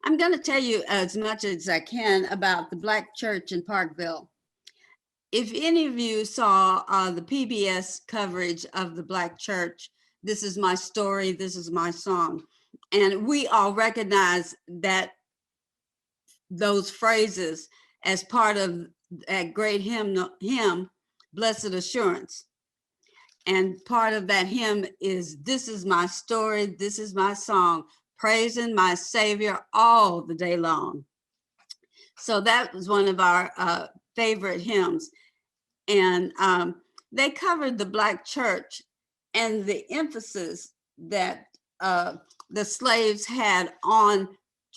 I'm going to tell you as much as I can about the Black church in Parkville. If any of you saw the PBS coverage of the Black church, This Is My Story, This Is My Song, and we all recognize that those phrases as part of that great hymn, Blessed Assurance. And part of that hymn is, this is my story, this is my song, praising my Savior all the day long. So that was one of our favorite hymns. And they covered the Black church and the emphasis that the slaves had on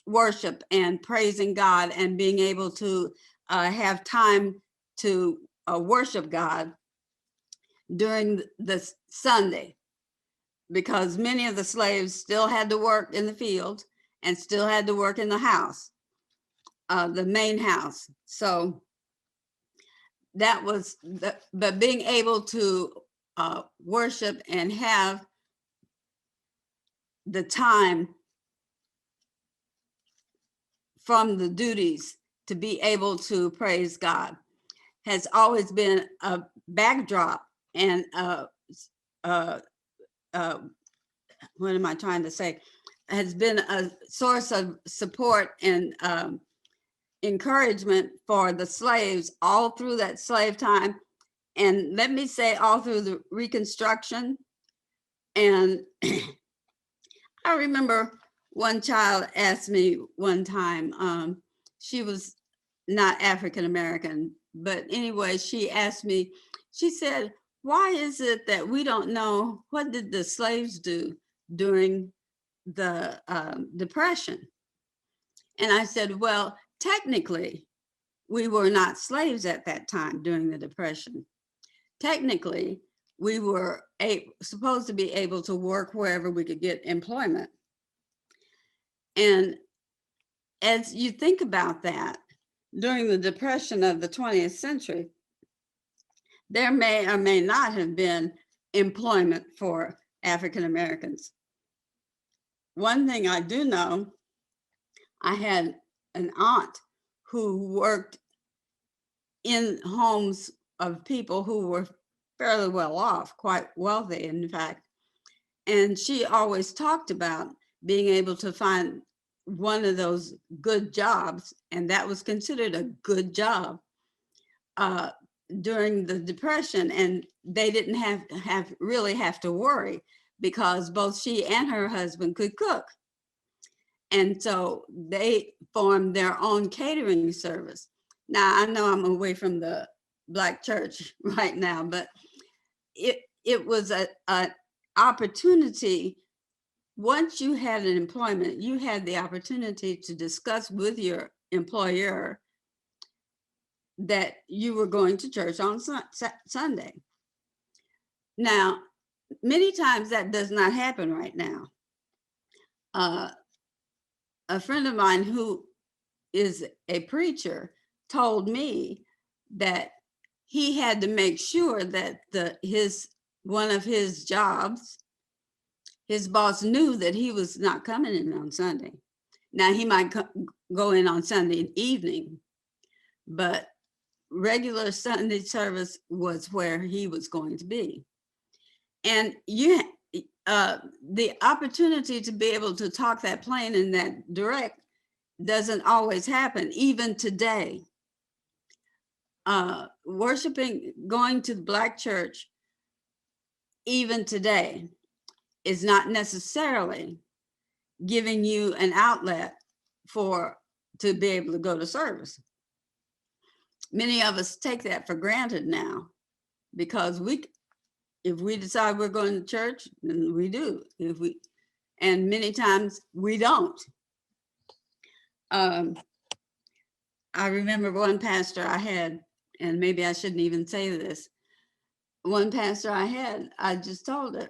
worship and praising God and being able to have time to worship God during the Sunday, because many of the slaves still had to work in the field and still had to work in the house, the main house. So that was, but being able to worship and have the time from the duties to be able to praise God has always been a backdrop and what am I trying to say? Has been a source of support and encouragement for the slaves all through that slave time. And let me say all through the Reconstruction. And I remember one child asked me one time, she was not African American, but anyway, she asked me, she said, why is it that we don't know what did the slaves do during the Depression? And I said, well, technically, we were not slaves at that time during the Depression. Technically, we were supposed to be able to work wherever we could get employment. And as you think about that, during the Depression of the 20th century, there may or may not have been employment for African Americans. One thing I do know, I had an aunt who worked in homes of people who were fairly well off, quite wealthy, in fact. And she always talked about being able to find one of those good jobs, and that was considered a good job during the Depression. And they didn't really have to worry because both she and her husband could cook. And so they formed their own catering service. Now, I know I'm away from the Black church right now, but it was an opportunity. Once you had an employment, you had the opportunity to discuss with your employer that you were going to church on Sunday. Now, many times that does not happen right now. A friend of mine who is a preacher told me that he had to make sure that one of his jobs, his boss knew that he was not coming in on Sunday. Now, he might go in on Sunday evening, but regular Sunday service was where he was going to be. And the opportunity to be able to talk that plain and that direct doesn't always happen, even today. Worshiping, going to the Black church, even today, is not necessarily giving you an outlet to be able to go to service. Many of us take that for granted now, because if we decide we're going to church, then we do. And many times we don't. I remember one pastor I had, and maybe I shouldn't even say this. One pastor I had, I just told her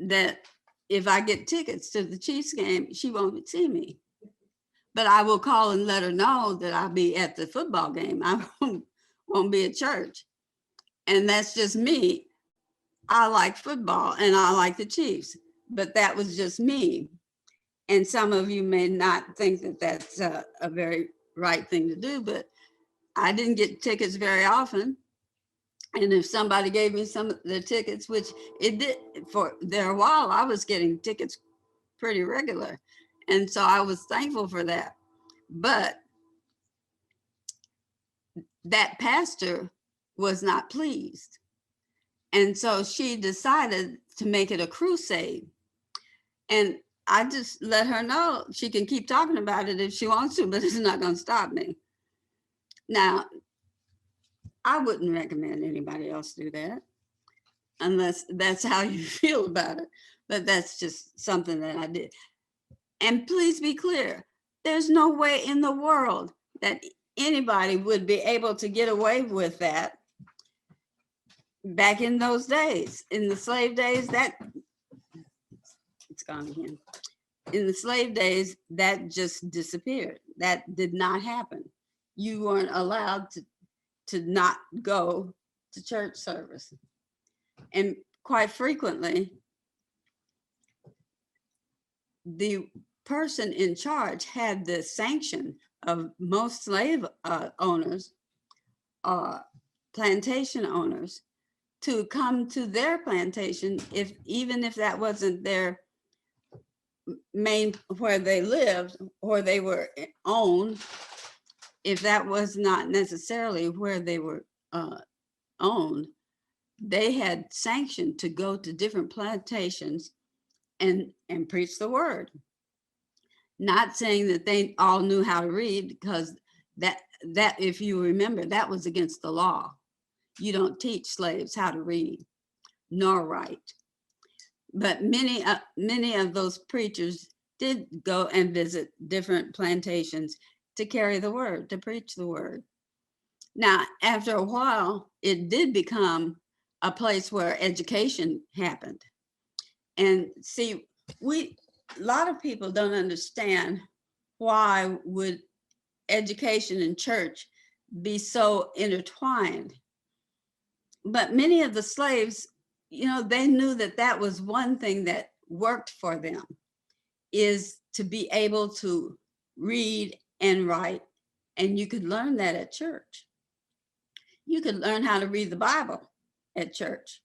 that if I get tickets to the Chiefs game, she won't see me. But I will call and let her know that I'll be at the football game. I won't be at church. And that's just me. I like football and I like the Chiefs. but that was just me. And some of you may not think that that's a very right thing to do, but I didn't get tickets very often. And if somebody gave me some of the tickets, which it did for there a while, I was getting tickets pretty regular. And so I was thankful for that. But that pastor was not pleased. And so she decided to make it a crusade. And I just let her know she can keep talking about it if she wants to, but it's not going to stop me. Now, I wouldn't recommend anybody else do that unless that's how you feel about it. But that's just something that I did. And please be clear, there's no way in the world that anybody would be able to get away with that back in those days. In the slave days, that it's gone again. In the slave days, that just disappeared. That did not happen. You weren't allowed to not go to church service. And quite frequently, the person in charge had the sanction of most slave owners, plantation owners, to come to their plantation, even if that wasn't their main where they lived or they were owned, if that was not necessarily where they were owned, they had sanction to go to different plantations and preach the word. Not saying that they all knew how to read, because that if you remember, that was against the law. You don't teach slaves how to read nor write. But many of those preachers did go and visit different plantations to carry the word, to preach the word. Now, after a while, it did become a place where education happened. And see, a lot of people don't understand why would education and church be so intertwined. But many of the slaves, they knew that that was one thing that worked for them, is to be able to read and write. And you could learn that at church. You could learn how to read the Bible at church.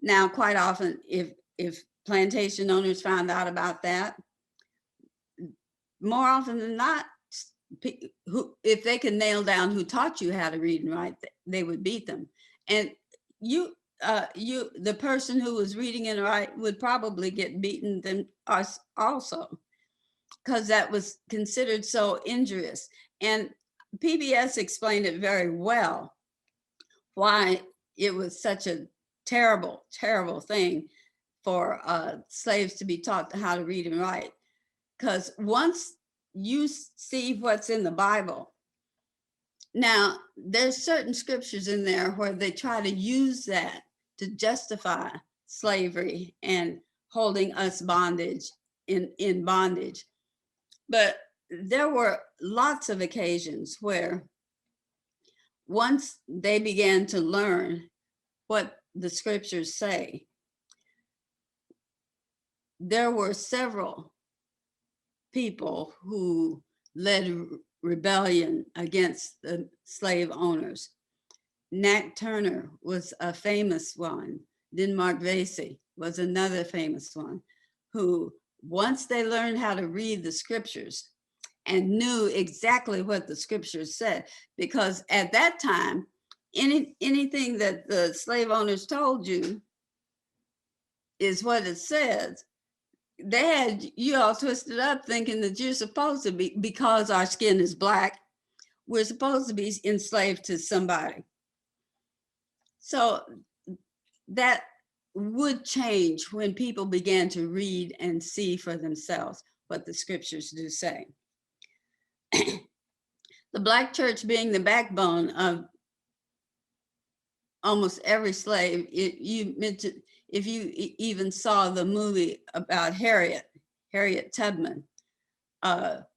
Now, quite often, if plantation owners found out about that, more often than not, if they could nail down who taught you how to read and write, they would beat them. And the person who was reading and writing would probably get beaten them also, because that was considered so injurious. And PBS explained it very well, why it was such a terrible, terrible thing for slaves to be taught how to read and write. Because once you see what's in the Bible, now there's certain scriptures in there where they try to use that to justify slavery and holding us in bondage. But there were lots of occasions where once they began to learn what the scriptures say, there were several people who led rebellion against the slave owners. Nat Turner was a famous one. Denmark Vesey was another famous one, who once they learned how to read the scriptures and knew exactly what the scriptures said, because at that time, anything that the slave owners told you is what it says. They had you all twisted up thinking that you're supposed to be, because our skin is black, we're supposed to be enslaved to somebody. So that would change when people began to read and see for themselves what the scriptures do say. The Black church being the backbone of almost every slave, you mentioned, if you even saw the movie about Harriet Tubman,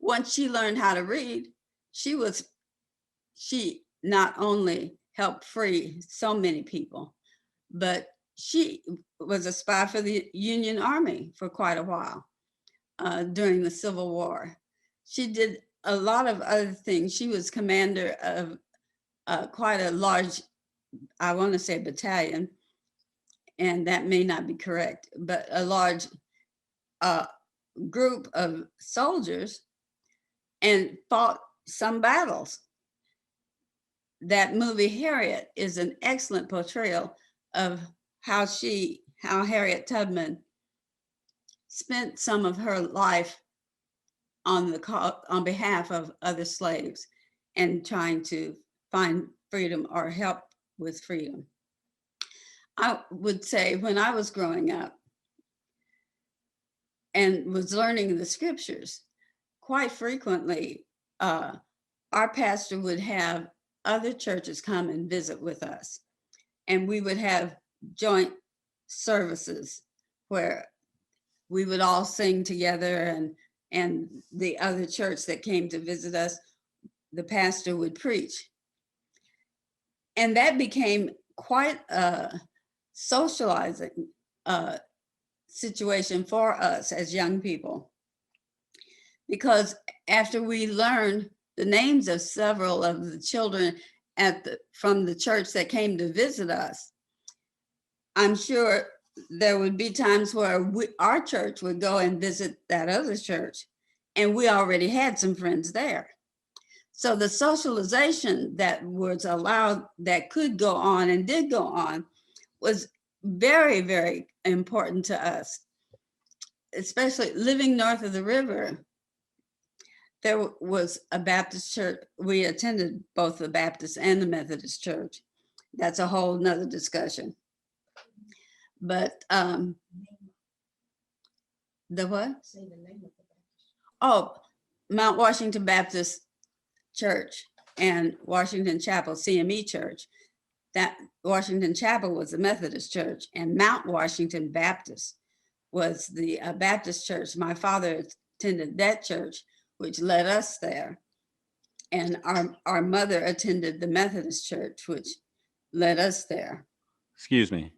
once she learned how to read, she not only helped free so many people, but she was a spy for the Union Army for quite a while during the Civil War. She did a lot of other things. She was commander of quite a large, I want to say battalion, and that may not be correct, but a large group of soldiers, and fought some battles. That movie Harriet is an excellent portrayal of how Harriet Tubman spent some of her life on behalf of other slaves and trying to find freedom or help with freedom. I would say when I was growing up and was learning the scriptures, quite frequently, our pastor would have other churches come and visit with us. And we would have joint services where we would all sing together, and the other church that came to visit us, the pastor would preach. And that became quite a socializing situation for us as young people. Because after we learned the names of several of the children from the church that came to visit us, I'm sure there would be times where our church would go and visit that other church, and we already had some friends there. So the socialization that was allowed, that could go on and did go on, was very, very important to us, especially living north of the river. There was a Baptist church. We attended both the Baptist and the Methodist church. That's a whole nother discussion. But the what? Say the name of the Baptist. Oh, Mount Washington Baptist Church and Washington Chapel CME Church. That Washington Chapel was the Methodist church, and Mount Washington Baptist was the Baptist church. My father attended that church, which led us there. And our mother attended the Methodist church, which led us there. Excuse me.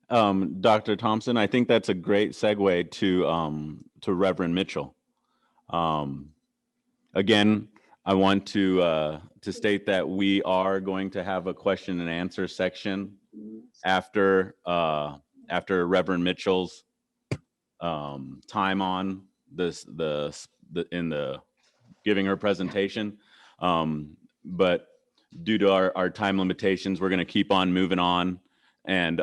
Dr. Thompson, I think that's a great segue to Reverend Mitchell. Again, I want to state that we are going to have a question and answer section after Reverend Mitchell's time on this in the giving her presentation. But due to our time limitations, we're going to keep on moving on, and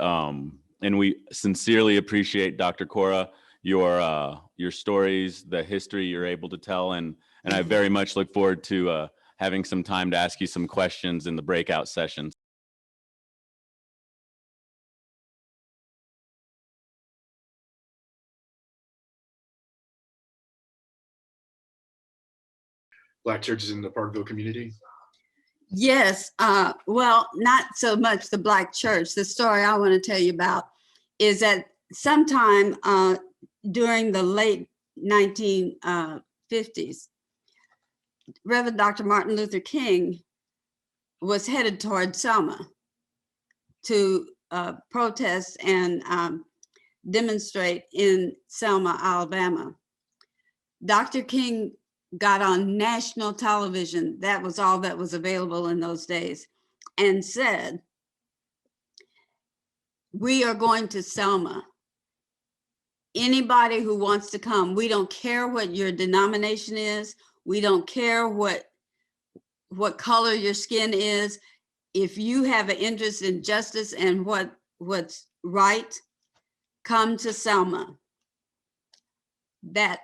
we sincerely appreciate, Dr. Cora, your stories, the history you're able to tell, and I very much look forward to having some time to ask you some questions in the breakout sessions. Black churches in the Parkville community? Yes, well, not so much the Black church. The story I want to tell you about is that sometime during the late 1950s, Reverend Dr. Martin Luther King was headed toward Selma to protest and demonstrate in Selma, Alabama. Dr. King got on national television, that was all that was available in those days, and said, "We are going to Selma. Anybody who wants to come, we don't care what your denomination is, we don't care what color your skin is. If you have an interest in justice and what's right, come to Selma." That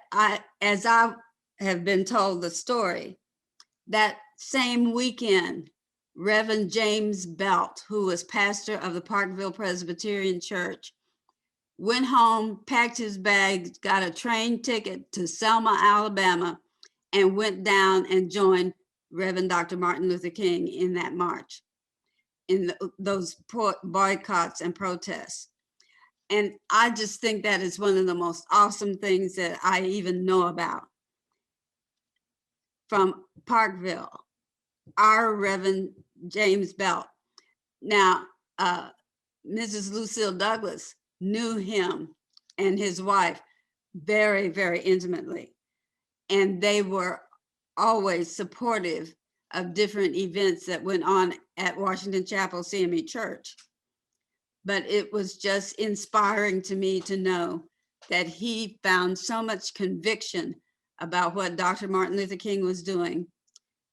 as I have been told the story, that same weekend, Reverend James Belt, who was pastor of the Parkville Presbyterian Church, went home, packed his bags, got a train ticket to Selma, Alabama, and went down and joined Reverend Dr. Martin Luther King in that march, in those boycotts and protests. And I just think that is one of the most awesome things that I even know about. From Parkville, our Reverend James Belt. Now, Mrs. Lucille Douglas knew him and his wife very, very intimately. And they were always supportive of different events that went on at Washington Chapel CME Church. But it was just inspiring to me to know that he found so much conviction about what Dr. Martin Luther King was doing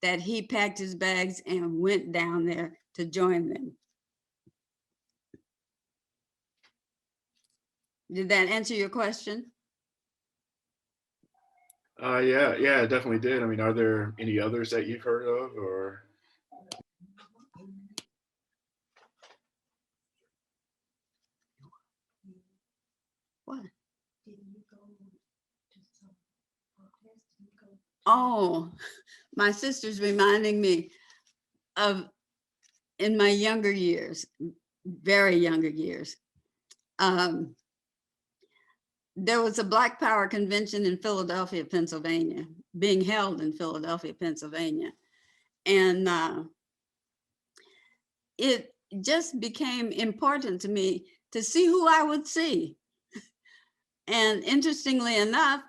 that he packed his bags and went down there to join them. Did that answer your question? Yeah, it definitely did. I mean, are there any others that you've heard of, or? What? Oh, my sister's reminding me of in my younger years, very younger years. There was a Black Power convention in Philadelphia, Pennsylvania, being held in Philadelphia, Pennsylvania. And it just became important to me to see who I would see. And interestingly enough,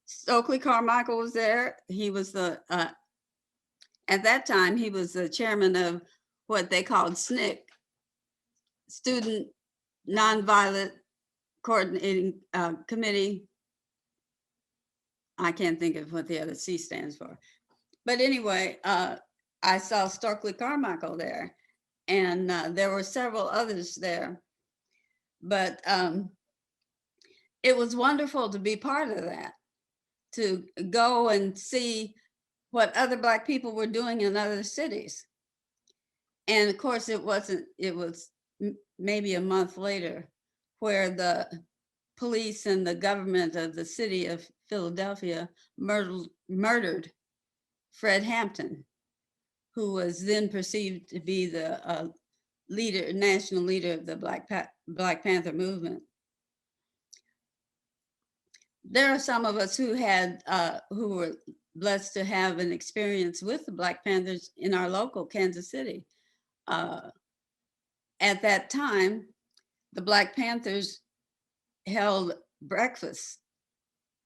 Stokely Carmichael was there. He was the, at that time, he was the chairman of what they called SNCC, Student Nonviolent Coordinating Committee. I can't think of what the other C stands for. But anyway, I saw Stokely Carmichael there, and there were several others there. But it was wonderful to be part of that, to go and see what other Black people were doing in other cities. And of course, it was maybe a month later where the police and the government of the city of Philadelphia murdered Fred Hampton, who was then perceived to be the national leader of the Black Panther movement. There are some of us who were blessed to have an experience with the Black Panthers in our local Kansas City. At that time, the Black Panthers held breakfast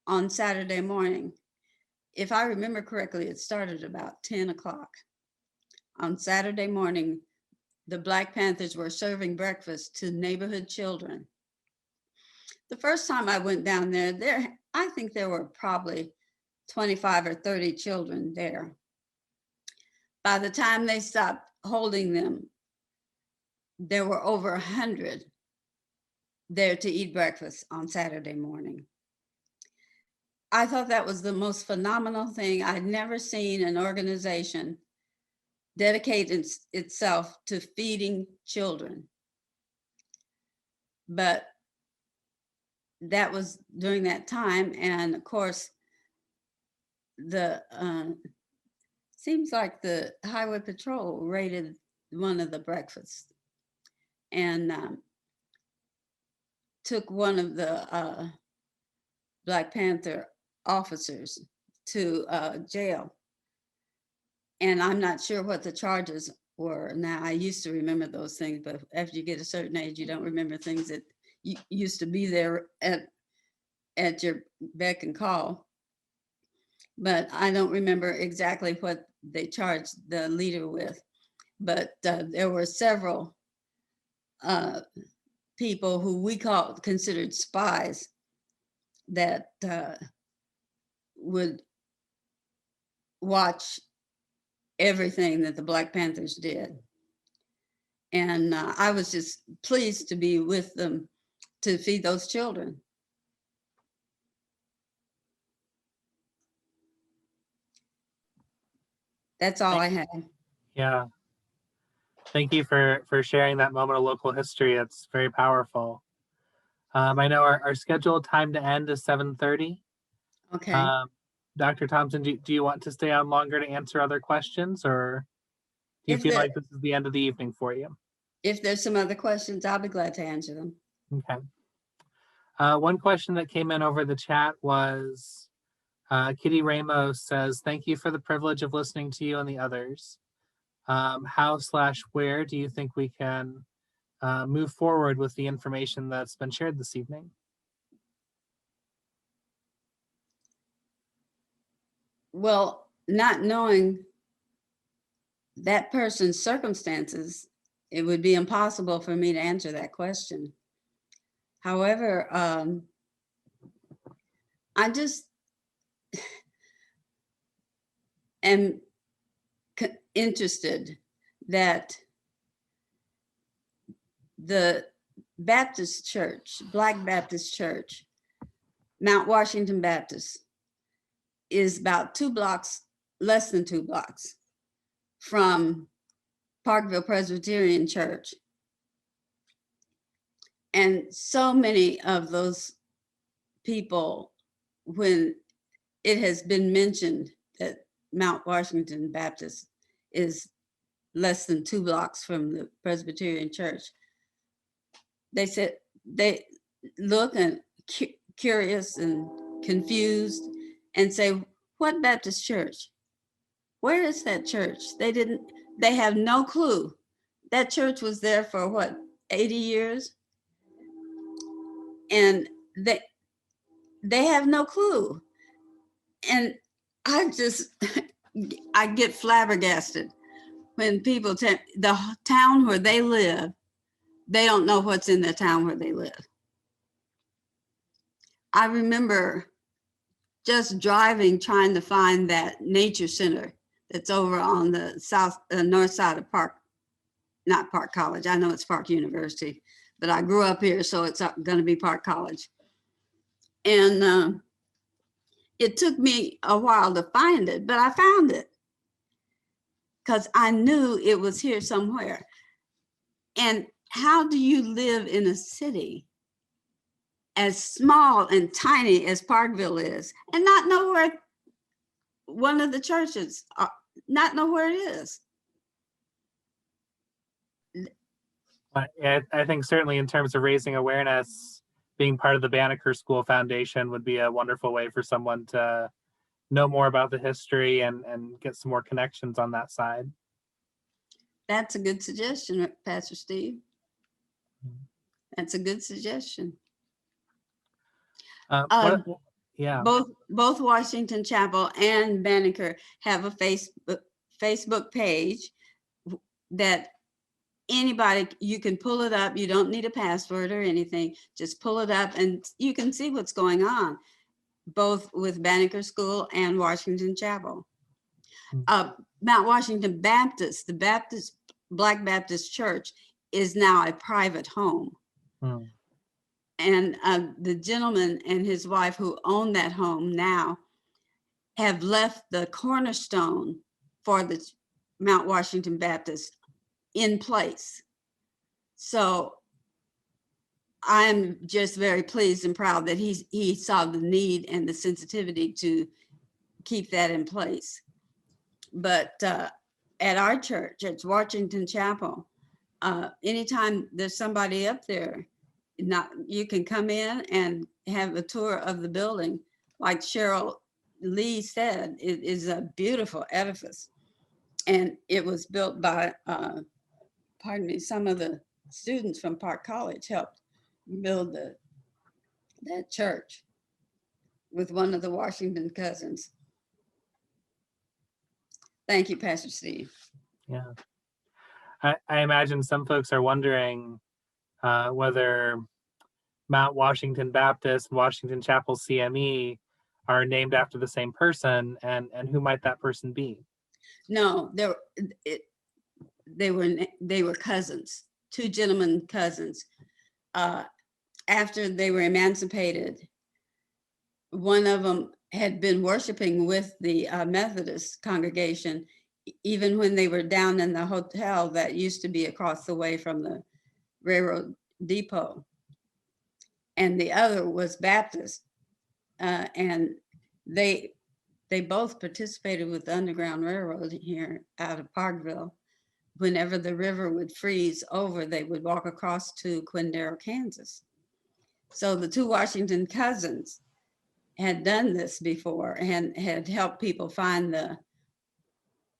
on Saturday morning. If I remember correctly, it started about 10 o'clock. On Saturday morning, the Black Panthers were serving breakfast to neighborhood children. The first time I went down there, I think there were probably 25 or 30 children there. By the time they stopped holding them, there were over 100 there to eat breakfast on Saturday morning. I thought that was the most phenomenal thing. I'd never seen an organization dedicate itself to feeding children. But that was during that time. And of course, seems like the Highway Patrol raided one of the breakfasts and took one of the Black Panther officers to jail. And I'm not sure what the charges were. Now, I used to remember those things, but after you get a certain age, you don't remember things that used to be there at your beck and call. But I don't remember exactly what they charged the leader with. But there were several people who we considered spies that would watch everything that the Black Panthers did. And I was just pleased to be with them to feed those children. That's all I had. Yeah. Thank you for sharing that moment of local history. It's very powerful. I know our scheduled time to end is 7:30. Okay. Dr. Thompson, do you want to stay on longer to answer other questions, or do you feel like this is the end of the evening for you? If there's some other questions, I'll be glad to answer them. Okay. One question that came in over the chat was, Kitty Ramos says, thank you for the privilege of listening to you and the others. How/where do you think we can move forward with the information that's been shared this evening? Well, not knowing that person's circumstances, it would be impossible for me to answer that question. However, I just am interested that the Baptist Church, Black Baptist Church, Mount Washington Baptist, is about 2 blocks, less than 2 blocks from Parkville Presbyterian Church. And so many of those people, when it has been mentioned that Mount Washington Baptist is less than 2 blocks from the Presbyterian Church, they said they look and curious and confused and say, what Baptist church? Where is that church? They have no clue. That church was there for what, 80 years? And they have no clue. And I get flabbergasted when people tell the town where they live, they don't know what's in the town where they live. I remember just driving, trying to find that nature center that's over on the north side of not Park College. I know it's Park University, but I grew up here, so it's going to be Park College. And it took me a while to find it, but I found it because I knew it was here somewhere. And how do you live in a city as small and tiny as Parkville is and not know where one of the churches, not know where it is? Yeah, I think certainly in terms of raising awareness, being part of the Banneker School Foundation would be a wonderful way for someone to know more about the history and get some more connections on that side. That's a good suggestion, Pastor Steve. That's a good suggestion. Yeah. Both Washington Chapel and Banneker have a Facebook page that anybody, you can pull it up. You don't need a password or anything. Just pull it up and you can see what's going on, both with Banneker School and Washington Chapel. Mount Washington Baptist, the Black Baptist Church, is now a private home. And the gentleman and his wife who own that home now have left the cornerstone for the Mount Washington Baptist in place. So I'm just very pleased and proud that he saw the need and the sensitivity to keep that in place. But at our church, at Washington Chapel, anytime there's somebody up there, you can come in and have a tour of the building. Like Cheryl Lee said, it is a beautiful edifice. And it was built by, some of the students from Park College helped build that church with one of the Washington cousins. Thank you, Pastor Steve. Yeah. I imagine some folks are wondering whether Mount Washington Baptist, Washington Chapel CME are named after the same person, and who might that person be? No, they were cousins, 2 gentlemen cousins. After they were emancipated, one of them had been worshiping with the Methodist congregation, even when they were down in the hotel that used to be across the way from the railroad depot. And the other was Baptist. And they both participated with the Underground Railroad here out of Parkville. Whenever the river would freeze over, they would walk across to Quindaro, Kansas. So the 2 Washington cousins had done this before and had helped people find the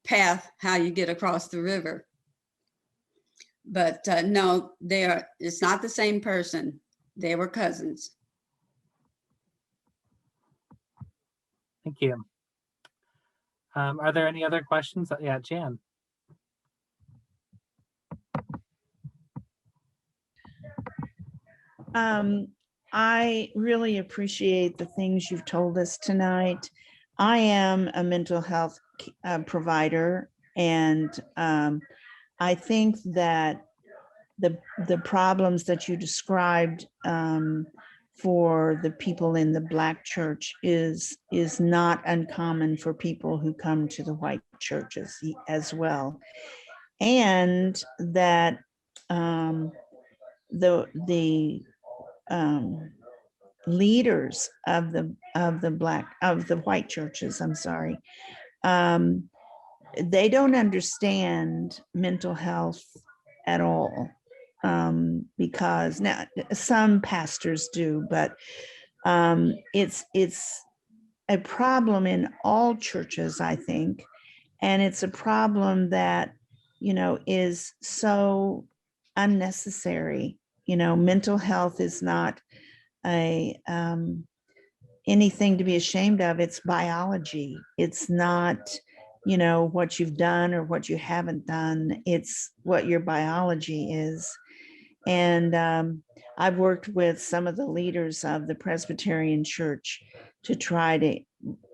path, how you get across the river. But no, it's not the same person. They were cousins. Thank you. Are there any other questions? Yeah, Jan. I really appreciate the things you've told us tonight. I am a mental health provider, and I think that the problems that you described for the people in the Black church is not uncommon for people who come to the white churches as well, and that the leaders of the white churches, I'm sorry, they don't understand mental health at all, because now some pastors do, but it's a problem in all churches, I think, and it's a problem that is so unnecessary. Mental health is not a anything to be ashamed of. It's biology. It's not what you've done or what you haven't done. It's what your biology is. And I've worked with some of the leaders of the Presbyterian Church to try to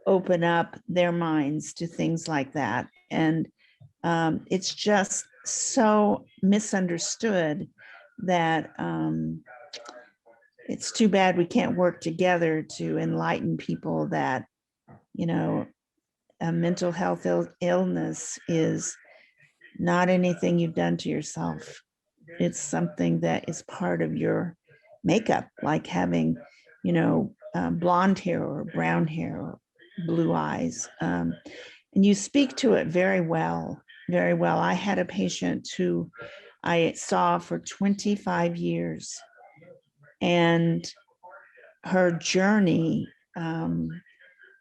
open up their minds to things like that. And it's just so misunderstood that it's too bad we can't work together to enlighten people that, a mental health illness is not anything you've done to yourself. It's something that is part of your makeup, like having, blonde hair or brown hair or blue eyes. And you speak to it very well, very well. I had a patient who I saw for 25 years, and her journey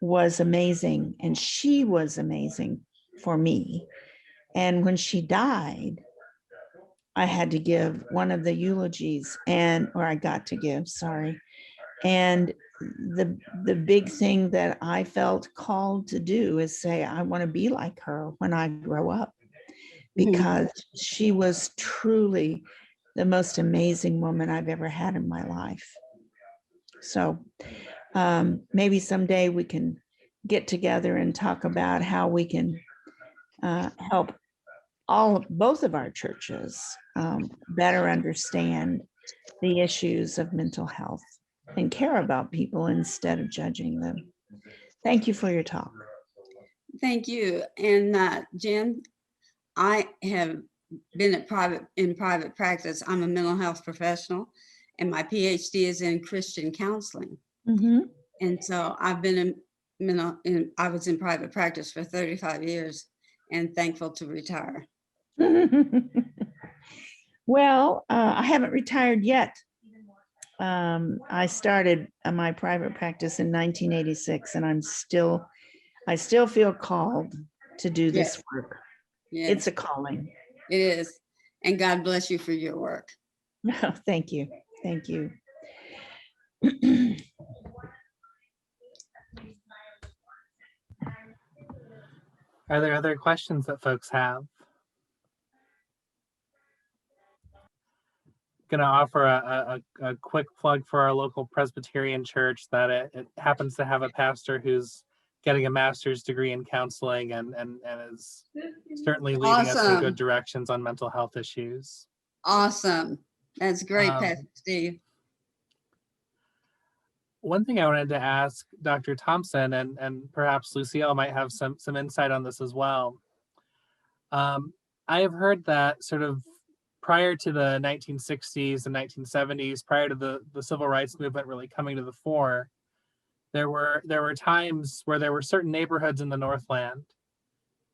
was amazing, and she was amazing for me. And when she died, I had to give one of the eulogies, or I got to give, sorry. And the big thing that I felt called to do is say, I want to be like her when I grow up, because she was truly the most amazing woman I've ever had in my life. So maybe someday we can get together and talk about how we can help both of our churches better understand the issues of mental health and care about people instead of judging them. Thank you for your talk. Thank you. And Jen, I have been in private practice. I'm a mental health professional, and my PhD is in Christian counseling. Mm-hmm. And so I've been I was in private practice for 35 years and thankful to retire. Well, I haven't retired yet. I started my private practice in 1986, and I still feel called to do this work. Yes. It's a calling. It is. And God bless you for your work. Thank you. Thank you. Are there other questions that folks have? Going to offer a quick plug for our local Presbyterian church that it happens to have a pastor who's getting a master's degree in counseling and is certainly leading us in good directions on mental health issues. Awesome. That's great, Pastor Steve. One thing I wanted to ask Dr. Thompson, and perhaps Lucille might have some insight on this as well. I have heard that sort of prior to the 1960s and 1970s, prior to the civil rights movement really coming to the fore, there were times where there were certain neighborhoods in the Northland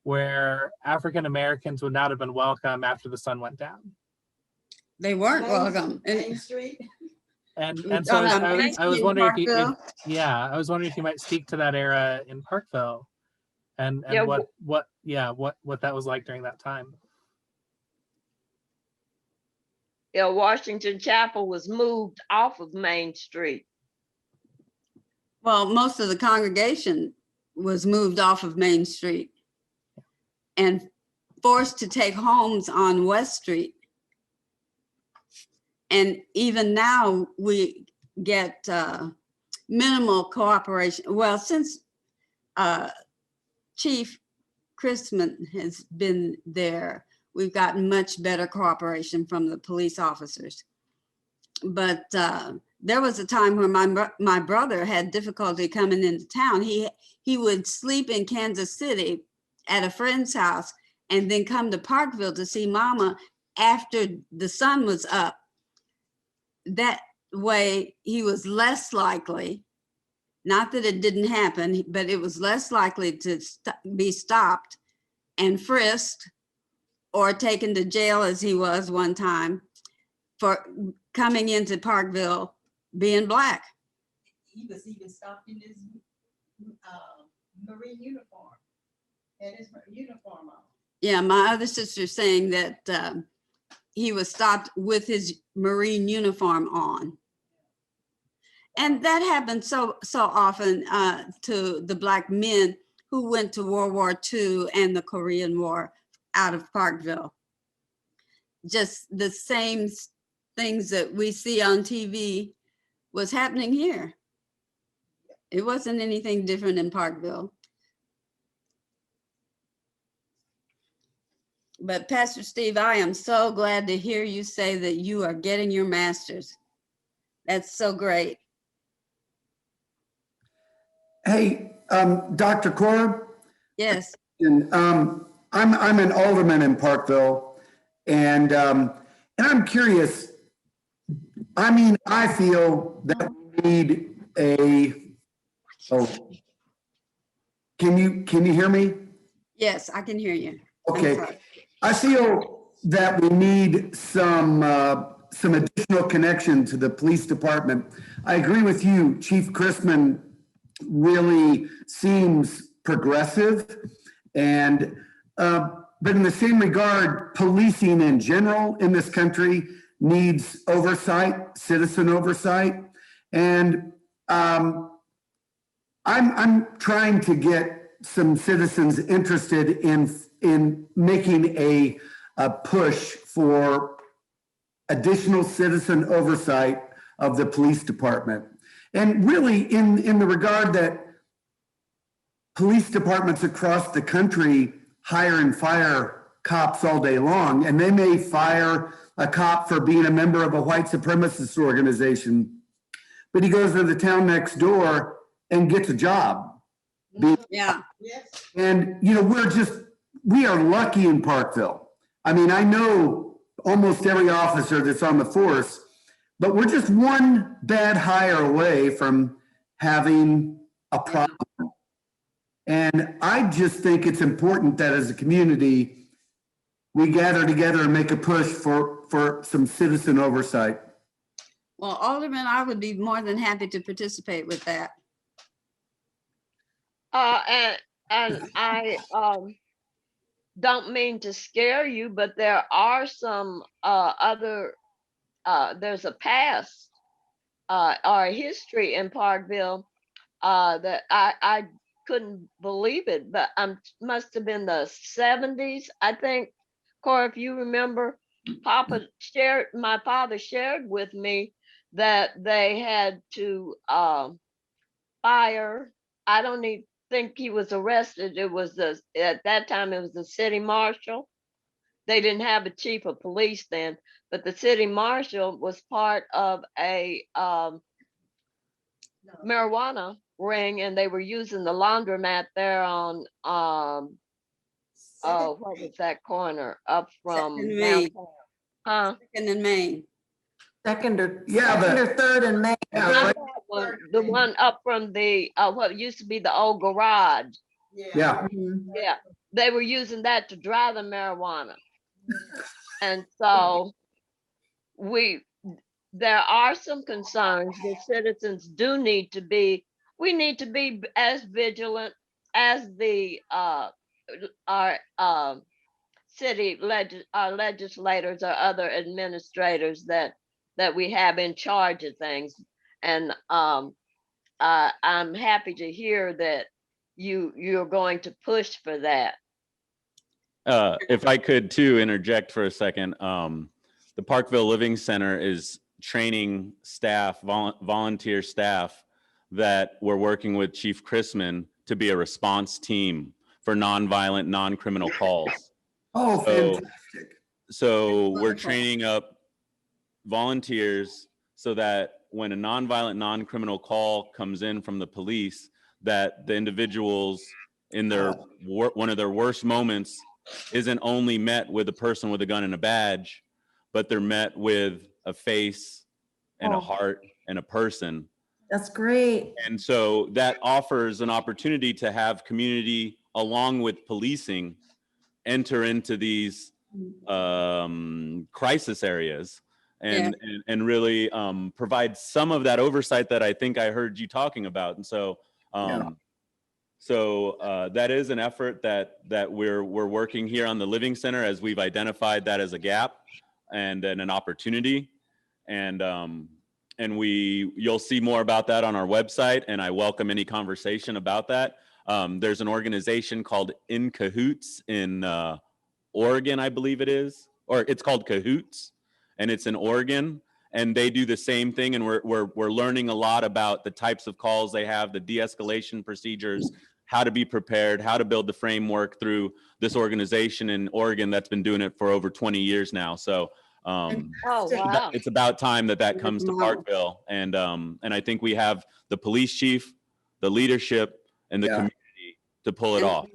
where African Americans would not have been welcome after the sun went down. They weren't welcome. Main Street. And so I was wondering I was wondering if you might speak to that era in Parkville and what that was like during that time. Washington Chapel was moved off of Main Street. Well, most of the congregation was moved off of Main Street and forced to take homes on West Street. And even now we get minimal cooperation. Well, since Chief Christman has been there, we've gotten much better cooperation from the police officers. But there was a time when my brother had difficulty coming into town. He would sleep in Kansas City at a friend's house and then come to Parkville to see Mama after the sun was up. That way he was less likely, not that it didn't happen, but it was less likely to be stopped and frisked or taken to jail, as he was one time, for coming into Parkville being Black. He was even stopped in his Marine uniform. Had his uniform on. Yeah, my other sister's saying that he was stopped with his Marine uniform on. And that happened so often to the Black men who went to World War II and the Korean War out of Parkville. Just the same things that we see on TV was happening here. It wasn't anything different in Parkville. But Pastor Steve, I am so glad to hear you say that you are getting your master's. That's so great. Hey, Dr. Cora. Yes. And, I'm an alderman in Parkville, and I'm curious. I mean, I feel that we need a. Oh, can you hear me? Yes, I can hear you. Okay, I feel that we need some additional connection to the police department. I agree with you, Chief Christman really seems progressive, and but in the same regard, policing in general in this country needs oversight, citizen oversight, and I'm trying to get some citizens interested in making a push for additional citizen oversight of the police department. And really in the regard that police departments across the country hire and fire cops all day long, and they may fire a cop for being a member of a white supremacist organization, but he goes to the town next door and gets a job. Yeah. Yes. And, you know, we are lucky in Parkville. I mean, I know almost every officer that's on the force, but we're just one bad hire away from having a problem. And I just think it's important that as a community, we gather together and make a push for some citizen oversight. Well, Alderman, I would be more than happy to participate with that. And I don't mean to scare you, but there are some other, there's a past or a history in Parkville that I couldn't believe it, but must have been the 70s, I think. Cora, if you remember, my father shared with me that they had to fire, I don't think he was arrested. It was at that time it was the city marshal. They didn't have a chief of police then, but the city marshal was part of a marijuana ring, and they were using the laundromat there on what was that corner up from Second and Main. downtown? Huh? Second and Main. Second or third and Main. Not that one, the one up from the what used to be the old garage. Yeah. Yeah, they were using that to dry the marijuana. And so there are some concerns that citizens do need to be, we need to be as vigilant as the our legislators or other administrators that we have in charge of things. And I'm happy to hear that you're going to push for that. If I could too interject for a second, the Parkville Living Center is training staff, volunteer staff that we're working with Chief Chrisman to be a response team for nonviolent, non-criminal calls. Oh, So- fantastic. So we're Wonderful. training up volunteers so that when a nonviolent, non-criminal call comes in from the police, that the individuals in their one of their worst moments isn't only met with a person with a gun and a badge, but they're met with a face and a Oh. heart and a person. That's great. And so that offers an opportunity to have community along with policing enter into these crisis areas and really provide some of that oversight that I think I heard you talking about. And so that is an effort that we're working here on the Living Center, as we've identified that as a gap and an opportunity. And you'll see more about that on our website, and I welcome any conversation about that. There's an organization called In Cahoots in Oregon, I believe it is, or it's called Cahoots, and it's in Oregon, and they do the same thing. And we're learning a lot about the types of calls they have, the de-escalation procedures, how to be prepared, how to build the framework through this organization in Oregon that's been doing it for over 20 years now. So Oh, wow. it's about time that comes to Parkville, and I think we have the police chief, the leadership, and the community to pull it off.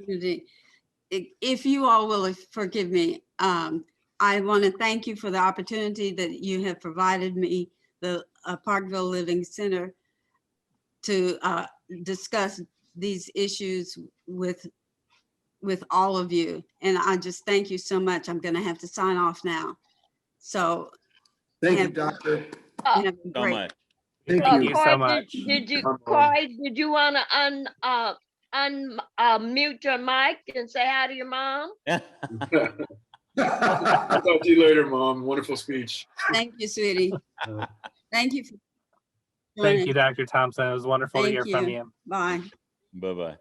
If you all will forgive me, I want to thank you for the opportunity that you have provided me, the Parkville Living Center, to discuss these issues with all of you. And I just thank you so much. I'm going to have to sign off now. So Thank you, Doctor. you have a So great- much. Thank you Cora, so much. Cora, did you want to unmute your mic and say hi to your mom? I'll talk to you later, Mom. Wonderful speech. Thank you, sweetie. Thank you. For Thank joining. you, Dr. Thompson. It was wonderful to Thank hear from you. you. Bye. Bye-bye.